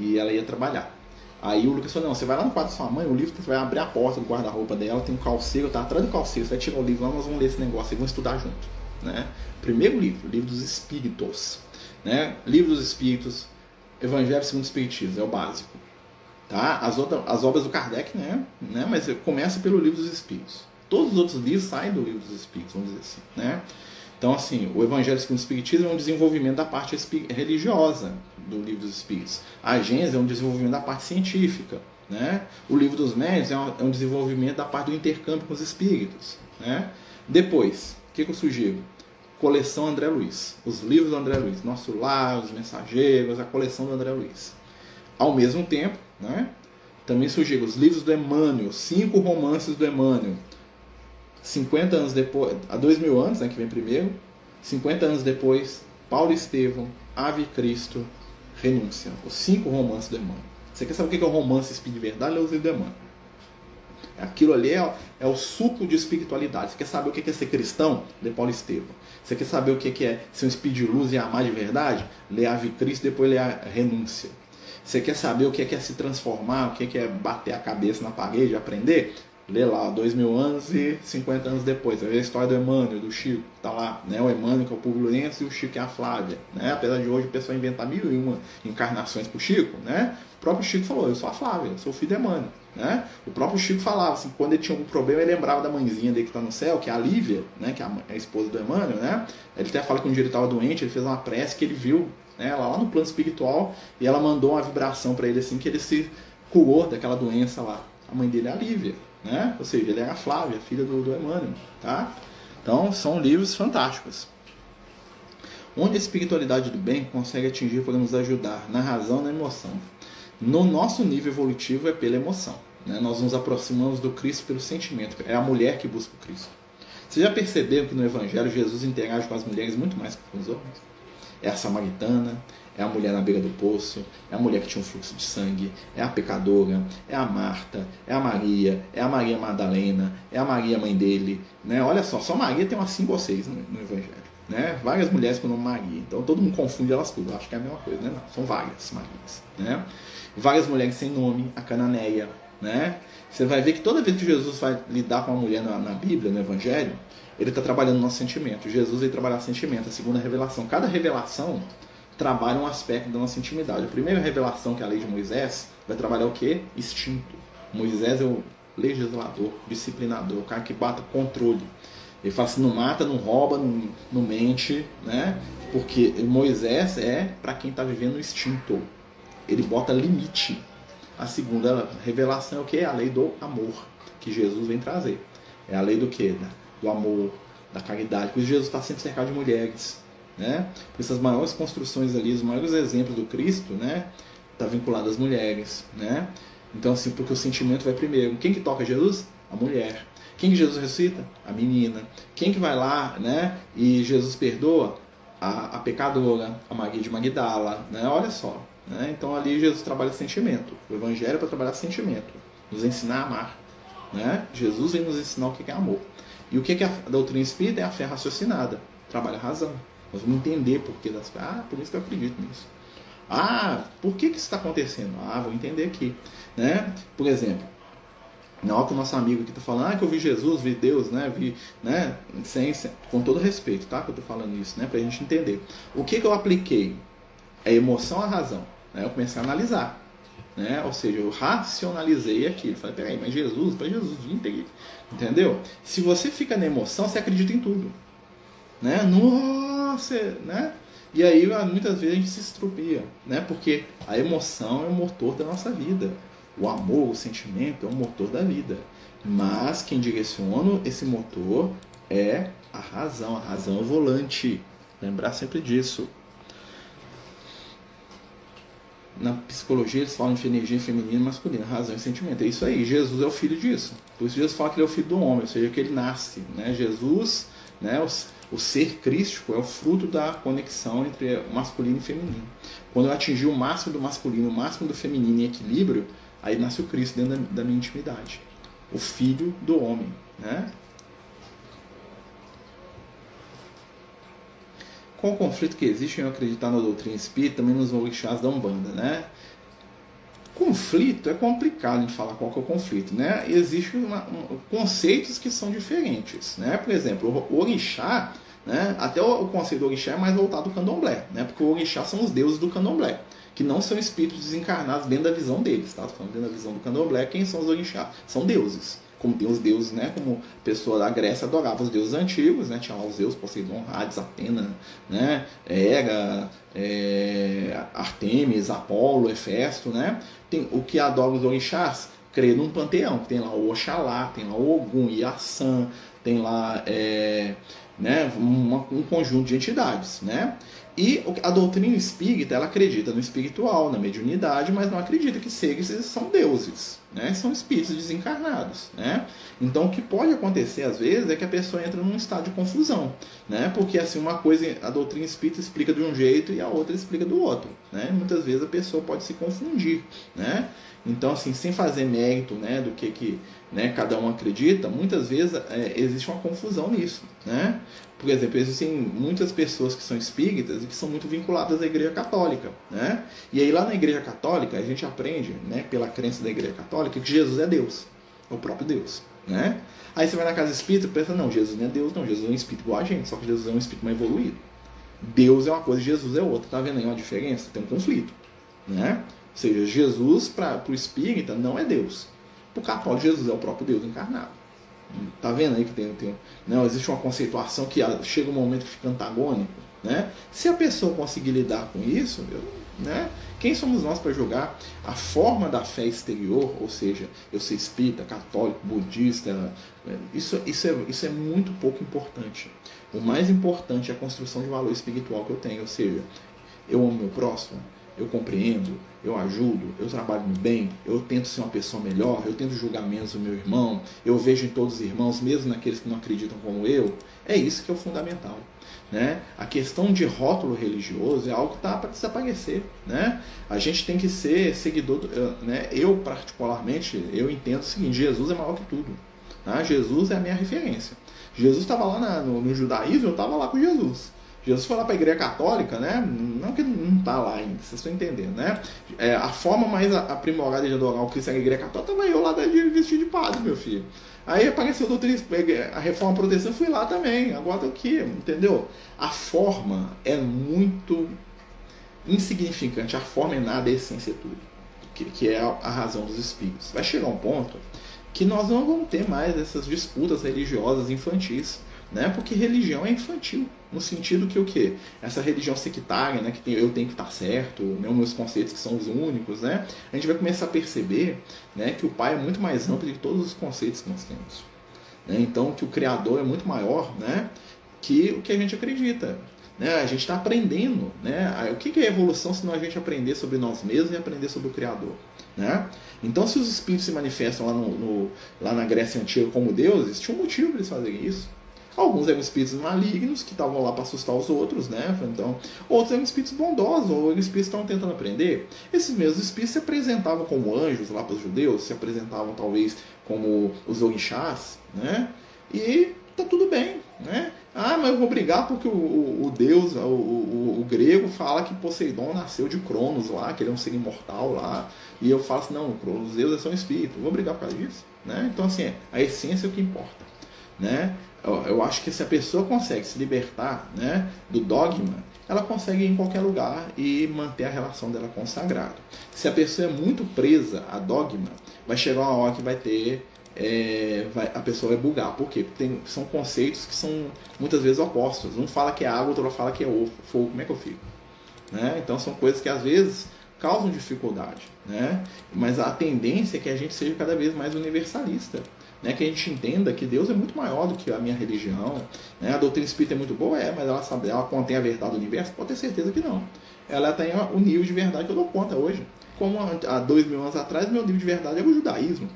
E ela ia trabalhar. Aí o Lucas falou, não, você vai lá no quarto da sua mãe, o livro, você vai abrir a porta do guarda-roupa dela, tem um calceiro, tá atrás do calceiro, você vai tirar o livro lá, nós vamos ler esse negócio e vamos estudar junto, né? Primeiro livro, Livro dos Espíritos, né? Livro dos Espíritos, Evangelho segundo o Espiritismo, é o básico, tá? As obras do Kardec, né? Mas começa pelo Livro dos Espíritos. Todos os outros livros saem do Livro dos Espíritos, vamos dizer assim, né? Então, assim, o Evangelho segundo o Espiritismo é um desenvolvimento da parte religiosa do Livro dos Espíritos. A Gênese é um desenvolvimento da parte científica, né? O Livro dos Médiuns é um desenvolvimento da parte do intercâmbio com os espíritos, né? Depois, o que eu sugiro? Coleção André Luiz, os livros do André Luiz, Nosso Lar, Os Mensageiros, a coleção do André Luiz. Ao mesmo tempo, né, também sugiro os livros do Emmanuel, 5 romances do Emmanuel. 50 anos depois, há 2000 anos, né, que vem primeiro, 50 anos depois, Paulo Estevão, Ave Cristo, Renúncia. Os 5 romances do Emmanuel. Você quer saber o que é o romance espírito de verdade? Lê os livros do Emmanuel. Aquilo ali é o suco de espiritualidade. Você quer saber o que é ser cristão? Lê Paulo Estevão. Você quer saber o que é ser um espírito de luz e amar de verdade? Lê Ave Cristo, depois lê a Renúncia. Você quer saber o que é se transformar, o que é bater a cabeça na parede, aprender? Lê lá, 2000 anos e 50 anos depois. Você vê a história do Emmanuel, do Chico, tá lá, né? O Emmanuel que é o Publio Lourenço e o Chico que é a Flávia, né? Apesar de hoje o pessoal inventar 1001 encarnações pro Chico, né? O próprio Chico falou, eu sou a Flávia, eu sou o filho do Emmanuel, né? O próprio Chico falava assim, quando ele tinha algum problema, ele lembrava da mãezinha dele que tá no céu, que é a Lívia, né? Que é a esposa do Emmanuel, né? Ele até fala que um dia ele estava doente, ele fez uma prece que ele viu, né? Ela lá no plano espiritual, e ela mandou uma vibração para ele assim, que ele se curou daquela doença lá. A mãe dele é a Lívia, né? Ou seja, ele é a Flávia, filha do Emmanuel, tá? Então, são livros fantásticos. Onde a espiritualidade do bem consegue atingir para nos ajudar na razão e na emoção. No nosso nível evolutivo é pela emoção, né? Nós nos aproximamos do Cristo pelo sentimento. É a mulher que busca o Cristo. Vocês já perceberam que no Evangelho Jesus interage com as mulheres muito mais que com os homens? É a samaritana, é a mulher na beira do poço, é a mulher que tinha um fluxo de sangue, é a pecadora, é a Marta, é a Maria Madalena, é a Maria mãe dele, né? Olha só Maria tem umas 5 ou 6 no Evangelho, né? Várias mulheres com o nome Maria, então todo mundo confunde elas tudo, acho que é a mesma coisa, né? Não, são várias Marias, né? Várias mulheres sem nome, a Cananeia, né? Você vai ver que toda vez que Jesus vai lidar com uma mulher na Bíblia, no Evangelho, ele está trabalhando o nosso sentimento. Jesus vai trabalhar o sentimento, a segunda revelação. Cada revelação trabalha um aspecto da nossa intimidade. A primeira revelação, que é a lei de Moisés, vai trabalhar o quê? Instinto. Moisés é o legislador, disciplinador, o cara que bata controle. Ele fala assim, não mata, não rouba, não mente, né? Porque Moisés é para quem está vivendo o instinto. Ele bota limite. A segunda revelação é o quê? A lei do amor, que Jesus vem trazer. É a lei do quê? Do amor, da caridade. Por isso Jesus está sempre cercado de mulheres, né? Por essas maiores construções ali, os maiores exemplos do Cristo, né? Está vinculado às mulheres, né? Então assim, porque o sentimento vai primeiro. Quem que toca Jesus? A mulher. Quem que Jesus ressuscita? A menina. Quem que vai lá, né? E Jesus perdoa? A pecadora, a Maria de Magdala, né? Olha só, né? Então ali Jesus trabalha sentimento. O Evangelho é para trabalhar sentimento, nos ensinar a amar, né? Jesus vem nos ensinar o que é amor. E o que é a doutrina espírita? É a fé raciocinada, trabalha a razão. Nós vamos entender por que das coisas. Por isso que eu acredito nisso. Por que isso está acontecendo? Vou entender aqui, né? Por exemplo, na hora que o nosso amigo aqui está falando, que eu vi Jesus, vi Deus, né? Vi, né? Com todo respeito, tá? Que eu estou falando isso, né? Para a gente entender. O que eu apliquei? A emoção à razão, né? Eu comecei a analisar, né? Ou seja, eu racionalizei aquilo. Falei, peraí, mas Jesus, para Jesus, entendeu? Se você fica na emoção, você acredita em tudo, né? Nossa, né? E aí muitas vezes a gente se estrupia, né? Porque a emoção é o motor da nossa vida. O amor, o sentimento é o motor da vida. Mas quem direciona esse motor é a razão. A razão é o volante. Lembrar sempre disso. Na psicologia eles falam de energia feminina e masculina, razão e sentimento. É isso aí, Jesus é o filho disso. Por isso Jesus fala que ele é o filho do homem, ou seja, que ele nasce, né? Jesus, né? O ser crístico é o fruto da conexão entre masculino e feminino. Quando eu atingir o máximo do masculino, o máximo do feminino em equilíbrio, aí nasce o Cristo dentro da minha intimidade. O filho do homem, né? Com o conflito que existe em eu acreditar na doutrina espírita, também nos orixás da Umbanda, né? Conflito é complicado de falar qual que é o conflito, né? Existem conceitos que são diferentes, né? Por exemplo, o orixá, né? Até o conceito do orixá é mais voltado ao candomblé, né? Porque o orixá são os deuses do candomblé, que não são espíritos desencarnados dentro da visão deles, tá? Tô falando dentro da visão do candomblé, quem são os orixás? São deuses. Como tem os deuses, né? Como a pessoa da Grécia adorava os deuses antigos, né? Tinha lá os Zeus, Poseidon, Hades, Atena, né? Hera, Artemis, Apolo, Hefesto, né? Tem o que adora os orixás, crê num panteão. Tem lá o Oxalá, tem lá o Ogum, Iaçã, tem lá né? um conjunto de entidades, né? E a doutrina espírita, ela acredita no espiritual, na mediunidade, mas não acredita que seres são deuses, né? São espíritos desencarnados, né? Então o que pode acontecer às vezes é que a pessoa entra num estado de confusão, né? Porque assim, uma coisa a doutrina espírita explica de um jeito e a outra explica do outro, né? Muitas vezes a pessoa pode se confundir, né? Então assim, sem fazer mérito, né, do que né, cada um acredita, muitas vezes existe uma confusão nisso, né? Por exemplo, existem muitas pessoas que são espíritas e que são muito vinculadas à Igreja Católica, né? E aí lá na Igreja Católica a gente aprende, né, pela crença da Igreja Católica, que Jesus é Deus, é o próprio Deus, né? Aí você vai na casa espírita e pensa, não, Jesus não é Deus, não, Jesus é um espírito igual a gente, só que Jesus é um espírito mais evoluído. Deus é uma coisa, Jesus é outra, tá vendo aí uma diferença? Tem um conflito, né? Ou seja, Jesus para o espírita não é Deus. Para o católico, Jesus é o próprio Deus encarnado. Tá vendo aí que não existe uma conceituação que chega um momento que fica antagônico, né? Se a pessoa conseguir lidar com isso, né? Quem somos nós para julgar a forma da fé exterior, ou seja, eu ser espírita, católico, budista, isso é muito pouco importante. O mais importante é a construção de valor espiritual que eu tenho, ou seja, eu amo meu próximo, eu compreendo, eu ajudo, eu trabalho no bem, eu tento ser uma pessoa melhor, eu tento julgar menos o meu irmão, eu vejo em todos os irmãos, mesmo naqueles que não acreditam como eu. É isso que é o fundamental, né? A questão de rótulo religioso é algo que está para desaparecer, né? A gente tem que ser seguidor, né? Eu particularmente, eu entendo o seguinte, Jesus é maior que tudo, tá? Jesus é a minha referência. Jesus estava lá no judaísmo, eu estava lá com Jesus. Jesus foi lá para a Igreja Católica, né? Não que não está lá ainda, vocês estão entendendo, né? A forma mais aprimorada de adorar o Cristo na Igreja Católica estava eu lá vestido de padre, meu filho. Aí apareceu a Reforma Protestante, fui lá também, agora estou aqui, entendeu? A forma é muito insignificante, a forma é nada, a essência é tudo, que é a razão dos espíritos. Vai chegar um ponto que nós não vamos ter mais essas disputas religiosas infantis, né? Porque religião é infantil, no sentido que o quê? Essa religião sectária, né? Que eu tenho que estar certo, né? Os meus conceitos que são os únicos, né? A gente vai começar a perceber, né, que o Pai é muito mais amplo de todos os conceitos que nós temos, né? Então que o Criador é muito maior, né, que o que a gente acredita, né? A gente está aprendendo, né? O que é evolução se não a gente aprender sobre nós mesmos e aprender sobre o Criador, né? Então se os espíritos se manifestam lá na Grécia Antiga como deuses, tinha um motivo para eles fazerem isso. Alguns eram espíritos malignos que estavam lá para assustar os outros, né? Então, outros eram espíritos bondosos, ou eram espíritos que estavam tentando aprender. Esses mesmos espíritos se apresentavam como anjos lá para os judeus, se apresentavam talvez como os orixás, né? E tá tudo bem, né? Ah, mas eu vou brigar porque o deus, o grego fala que Poseidon nasceu de Cronos lá, que ele é um ser imortal lá. E eu falo assim, não, os deuses são espíritos, vou brigar por causa disso, né? Então assim, a essência é o que importa, né? Eu acho que se a pessoa consegue se libertar, né, do dogma, ela consegue ir em qualquer lugar e manter a relação dela com o sagrado. Se a pessoa é muito presa a dogma, vai chegar uma hora que vai ter a pessoa vai bugar. Por quê? Porque são conceitos que são muitas vezes opostos. Um fala que é água, outro fala que é fogo. Como é que eu fico? Né? Então são coisas que às vezes causam dificuldade, né? Mas a tendência é que a gente seja cada vez mais universalista, né? Que a gente entenda que Deus é muito maior do que a minha religião, né? A doutrina espírita é muito boa, mas ela contém a verdade do universo? Pode ter certeza que não. Ela tem o nível de verdade que eu dou conta hoje. Como há 2000 anos atrás, meu nível de verdade era o judaísmo.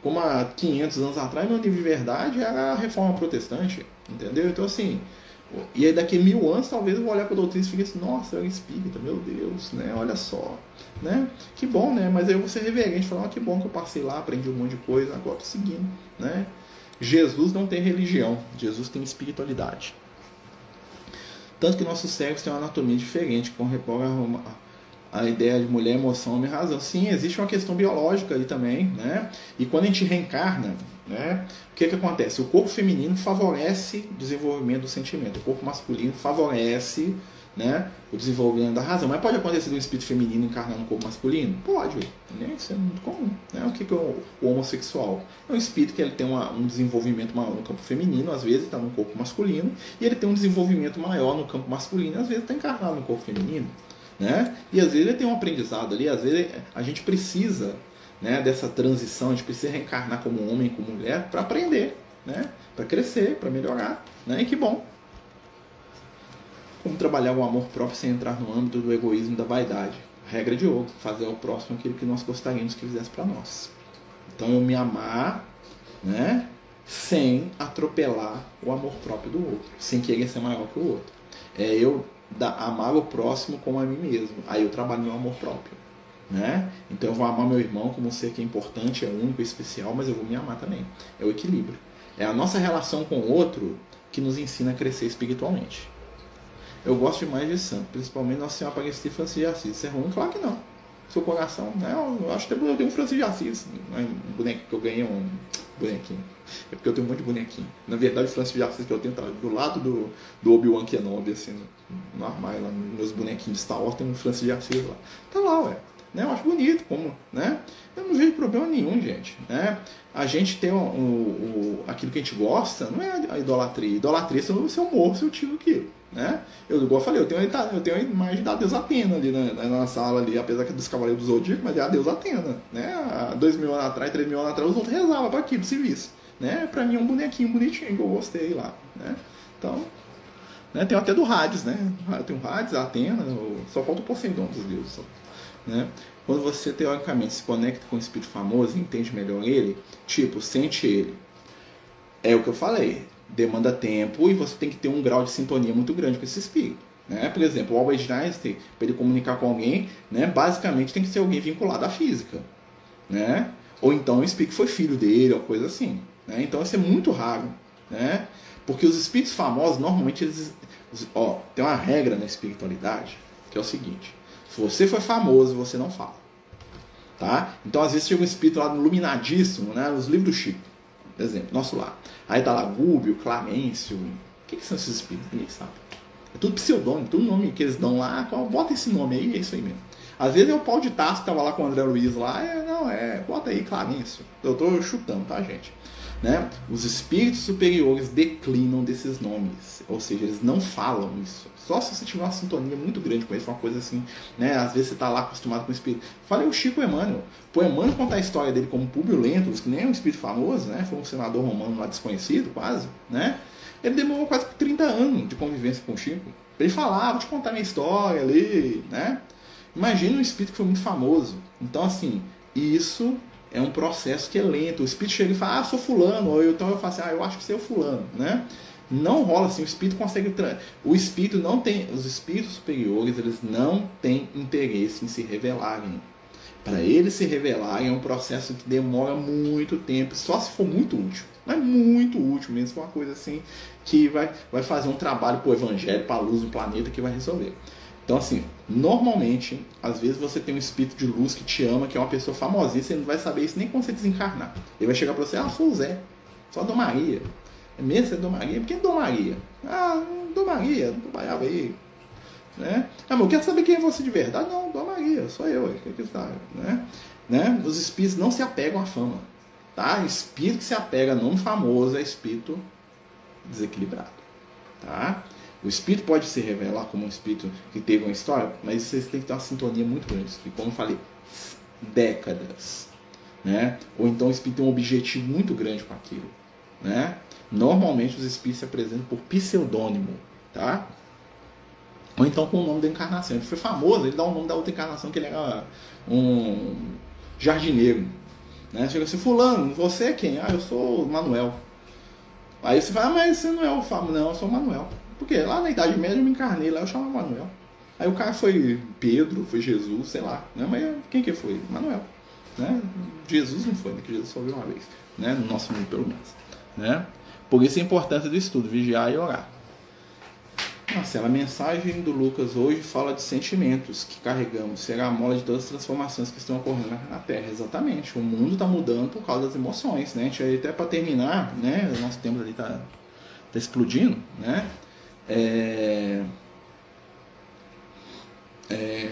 Como há 500 anos atrás, meu nível de verdade era a reforma protestante, entendeu? Então assim, e aí daqui a 1000 anos talvez eu vou olhar para a doutrina e fique assim, nossa, é um espírita, meu Deus, né? Olha só, né? Que bom, né? Mas aí eu vou ser reverente, falar, que bom que eu passei lá, aprendi um monte de coisa, agora estou seguindo, né? Jesus não tem religião, Jesus tem espiritualidade. Tanto que nossos cérebros têm uma anatomia diferente, com a ideia de mulher, emoção, homem, razão. Sim, existe uma questão biológica ali também, né? E quando a gente reencarna, né? O que acontece? O corpo feminino favorece o desenvolvimento do sentimento, o corpo masculino favorece, né, o desenvolvimento da razão. Mas pode acontecer um espírito feminino encarnar no corpo masculino? Pode, né? Isso é muito comum, né? O que é o homossexual? É um espírito que ele tem um desenvolvimento maior no campo feminino, às vezes está no corpo masculino, e ele tem um desenvolvimento maior no campo masculino, às vezes está encarnado no corpo feminino, né? E às vezes ele tem um aprendizado ali, às vezes a gente precisa, né, dessa transição, a gente precisa reencarnar como homem e como mulher para aprender, né, para crescer, para melhorar, né? E que bom. Como trabalhar o amor próprio sem entrar no âmbito do egoísmo e da vaidade. Regra de ouro, fazer ao próximo aquilo que nós gostaríamos que fizesse para nós. Então eu me amar, né, sem atropelar o amor próprio do outro, sem querer ser maior que o outro. É eu amar o próximo como a mim mesmo. Aí eu trabalho meu amor próprio, né? Então eu vou amar meu irmão como um ser que é importante, é único, é especial, mas eu vou me amar também. É o equilíbrio. É a nossa relação com o outro que nos ensina a crescer espiritualmente. Eu gosto demais de santo, principalmente Nossa Senhora Aparecida e Francisco de Assis. Isso é ruim? Claro que não. Seu coração, né? Eu acho que eu tenho um Francisco de Assis, um boneco que eu ganhei, um bonequinho. É porque eu tenho um monte de bonequinho. Na verdade, o Francisco de Assis que eu tenho tá do lado do Obi-Wan Kenobi, assim, no armário, lá, meus bonequinhos de Star Wars, tem um Francisco de Assis lá. Tá lá, ué. Né? Eu acho bonito, como, né? Eu não vejo problema nenhum, gente, né? A gente tem aquilo que a gente gosta, não é a idolatria. Idolatria se eu morro, se eu tiro aquilo, né? Igual eu falei, eu tenho a imagem da deusa Atena ali na sala ali, apesar que é dos Cavaleiros do Zodíaco, mas é a deusa Atena, né? Há 2000 anos atrás, 3000 anos atrás, os outros rezavam para aquilo, serviço, né? Pra mim é um bonequinho bonitinho que eu gostei lá, né? Então, né? Tem até do Hades, né? Tem o Hades, a Atena, só falta o Poseidon dos deuses, né? Quando você teoricamente se conecta com um espírito famoso e entende melhor ele, tipo, sente ele, é o que eu falei, demanda tempo e você tem que ter um grau de sintonia muito grande com esse espírito, né? Por exemplo, o Albert Einstein, para ele comunicar com alguém, né, basicamente tem que ser alguém vinculado à física, né? Ou então o espírito foi filho dele, ou coisa assim, né? Então isso é muito raro, né? Porque os espíritos famosos, normalmente eles, tem uma regra na espiritualidade, que é o seguinte: se você foi famoso, você não fala, tá? Então às vezes chega um espírito lá iluminadíssimo, né? Nos livros do Chico, por exemplo, nosso lá. Aí tá lá Gúbio, Clamêncio. O que são esses espíritos? Ninguém sabe. É tudo pseudônimo, tudo nome que eles dão lá. Bota esse nome aí, é isso aí mesmo. Às vezes é o Paulo de Tarso que tava lá com o André Luiz lá. Bota aí Clamêncio. Eu tô chutando, tá, gente? Né? Os espíritos superiores declinam desses nomes, ou seja, eles não falam isso. Só se você tiver uma sintonia muito grande com eles, uma coisa assim, né? Às vezes você está lá acostumado com o espírito. Falei o Chico Emmanuel. Pô, Emmanuel contar a história dele como Públio Lentulus, que nem é um espírito famoso, né? Foi um senador romano lá desconhecido, quase, né? Ele demorou quase 30 anos de convivência com o Chico. Ele falava, vou te contar minha história ali, né? Imagina um espírito que foi muito famoso. Então, assim, isso é um processo que é lento. O espírito chega e fala, sou fulano, ou então eu falo assim, eu acho que você é o fulano, né? Não rola assim, o espírito consegue... O espírito não tem... Os espíritos superiores, eles não têm interesse em se revelarem. Para eles se revelarem é um processo que demora muito tempo, só se for muito útil. Não é muito útil mesmo, for uma coisa assim que vai fazer um trabalho para o evangelho, para a luz do planeta que vai resolver. Então assim, normalmente, às vezes você tem um espírito de luz que te ama, que é uma pessoa famosíssima, você não vai saber isso nem quando você desencarnar. Ele vai chegar para você, sou o Zé, sou a Dom Maria. É mesmo, você é Dom Maria? Por que Dom Maria? Dom Maria, trabalhava aí. Né? Mas eu quero saber quem é você de verdade. Não, Dom Maria, sou eu. Né? Os espíritos não se apegam à fama. Tá? Espírito que se apega a nome famoso é espírito desequilibrado. Tá? O espírito pode se revelar como um espírito que teve uma história, mas vocês têm que ter uma sintonia muito grande. E como eu falei, décadas. Né? Ou então o espírito tem um objetivo muito grande com aquilo. Né? Normalmente os espíritos se apresentam por pseudônimo. Tá? Ou então com o nome da encarnação. Ele foi famoso, ele dá o nome da outra encarnação, que ele era um jardineiro. Né? Chega assim, fulano, você é quem? Eu sou o Manuel. Aí você fala, mas você não é o Fábio. Não, eu sou o Manuel. Porque lá na Idade Média eu me encarnei, lá eu chamava Manuel. Aí o cara foi Pedro, foi Jesus, sei lá. Né? Mas quem que foi? Manuel. Né? Jesus não foi, né? Que Jesus só viu uma vez. Né? No nosso mundo, pelo menos. Né? Por isso a importância do estudo, vigiar e orar. Marcelo, a mensagem do Lucas hoje fala de sentimentos que carregamos, será a mola de todas as transformações que estão ocorrendo na Terra. Exatamente, o mundo está mudando por causa das emoções, né? A gente, até para terminar, né? O nosso tempo ali está explodindo, né?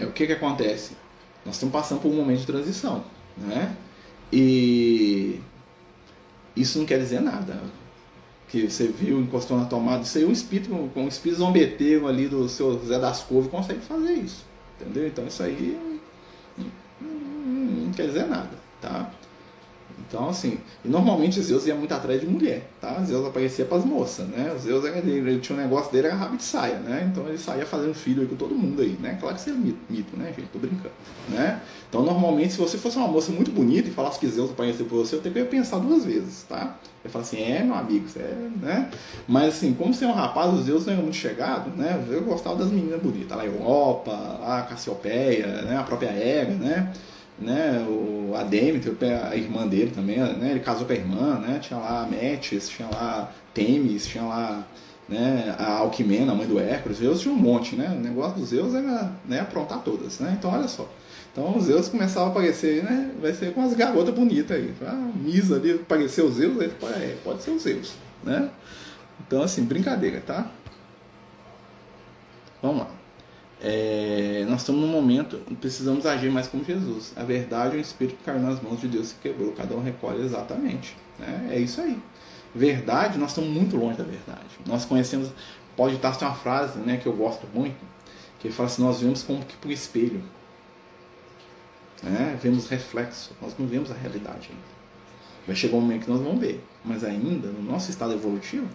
O que acontece? Nós estamos passando por um momento de transição, né? E isso não quer dizer nada. Que você viu, encostou na tomada, isso aí, um espírito zombeteiro ali do seu Zé das Couve consegue fazer isso, entendeu? Então isso aí não quer dizer nada, tá? Então assim, e normalmente Zeus ia muito atrás de mulher, tá? Zeus aparecia para as moças, né? Zeus ele tinha um negócio dele, era rabo de saia, né? Então ele saía fazendo filho aí com todo mundo aí, né? Claro que isso é mito, né, gente? Tô brincando, né? Então normalmente se você fosse uma moça muito bonita e falasse que Zeus apareceu por você, eu teria que pensar duas vezes, tá? Eu falo assim, meu amigo, você né? Mas assim, como você é um rapaz, os Zeus não eram muito chegados, né? Eu gostava das meninas bonitas, lá Europa, a Cassiopeia, né? A própria Hera, né? A Demeter, a irmã dele também, né? Ele casou com a irmã, né? Tinha lá a Metis, tinha lá Temis, tinha lá, né? A Alquimena, a mãe do Hércules. Zeus tinha um monte, né? O negócio dos Zeus era, né? Aprontar todas, né? Então olha só. Então os Zeus começavam a aparecer, né? Vai ser com as garotas bonitas aí. Misa ali, apareceu os Zeus, aí pode ser os Zeus, né? Então assim, brincadeira, tá? Vamos lá. Nós estamos num momento, precisamos agir mais como Jesus. A verdade é um espírito que caiu nas mãos de Deus e quebrou. Cada um recolhe exatamente. Né? É isso aí. Verdade, nós estamos muito longe da verdade. Nós conhecemos, pode estar uma frase, né, que eu gosto muito, que ele fala assim, nós vemos como que por espelho. Né? Vemos reflexo, nós não vemos a realidade ainda. Vai chegar um momento que nós vamos ver. Mas ainda, no nosso estado evolutivo,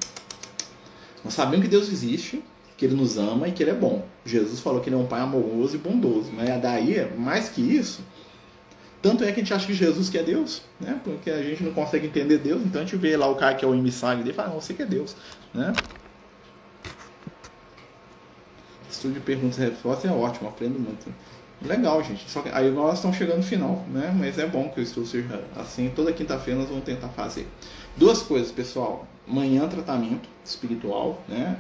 nós sabemos que Deus existe, que Ele nos ama e que Ele é bom. Jesus falou que Ele é um Pai amoroso e bondoso. Mas daí, mais que isso, tanto é que a gente acha que Jesus que é Deus, né? Porque a gente não consegue entender Deus, então a gente vê lá o cara que é o emissário dele e fala, não, você que é Deus. Né? Estudo de perguntas e respostas é ótimo, aprendo muito. Legal, gente. Só que aí nós estamos chegando no final, né? Mas é bom que o estudo seja assim. Toda quinta-feira nós vamos tentar fazer. Duas coisas, pessoal. Manhã, tratamento espiritual, né?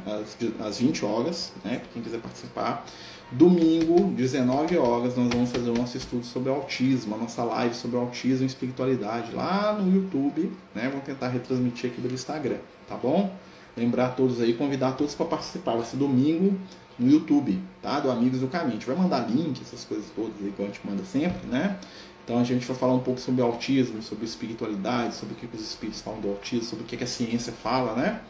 Às 20 horas, né? Para quem quiser participar. Domingo, 19 horas, nós vamos fazer o nosso estudo sobre autismo, a nossa live sobre autismo e espiritualidade lá no YouTube, né? Vamos tentar retransmitir aqui pelo Instagram, tá bom? Lembrar todos aí, convidar todos para participar. Vai ser domingo no YouTube, tá? Do Amigos do Caminho. A gente vai mandar link, essas coisas todas aí que a gente manda sempre, né? Então a gente vai falar um pouco sobre autismo, sobre espiritualidade, sobre o que os espíritos falam do autismo, sobre o que a ciência fala, né?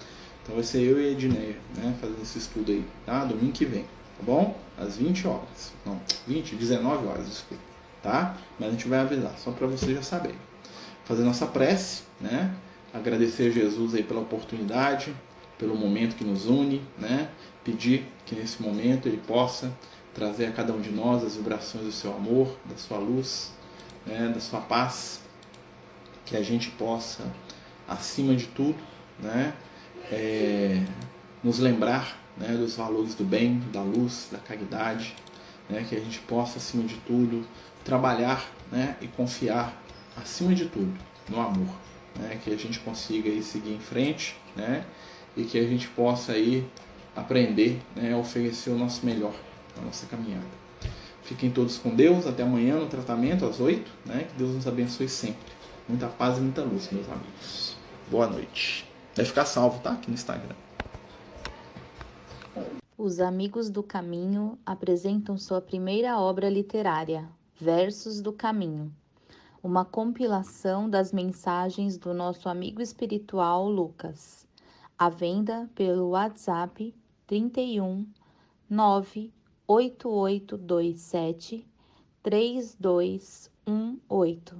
Então vai ser eu e a Edneia, né? Fazendo esse estudo aí, tá? Domingo que vem, tá bom? Às 20 horas. Não, 19 horas, desculpa, tá? Mas a gente vai avisar, só para vocês já saberem. Fazer nossa prece, né? Agradecer a Jesus aí pela oportunidade, pelo momento que nos une, né? Pedir que nesse momento Ele possa trazer a cada um de nós as vibrações do seu amor, da sua luz, né? Da sua paz, que a gente possa, acima de tudo, né? nos lembrar, né, dos valores do bem, da luz, da caridade, né, que a gente possa, acima de tudo, trabalhar, né, e confiar, acima de tudo, no amor, né, que a gente consiga aí seguir em frente, né, e que a gente possa aí aprender, né, a oferecer o nosso melhor na nossa caminhada. Fiquem todos com Deus, até amanhã no tratamento às 8, né, que Deus nos abençoe sempre. Muita paz e muita luz, meus amigos. Boa noite. Vai ficar salvo, tá? Aqui no Instagram. Os Amigos do Caminho apresentam sua primeira obra literária, Versos do Caminho, uma compilação das mensagens do nosso amigo espiritual Lucas, à venda pelo WhatsApp 31 98827 3218.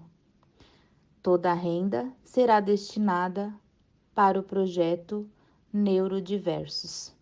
Toda a renda será destinada para o projeto Neurodiversos.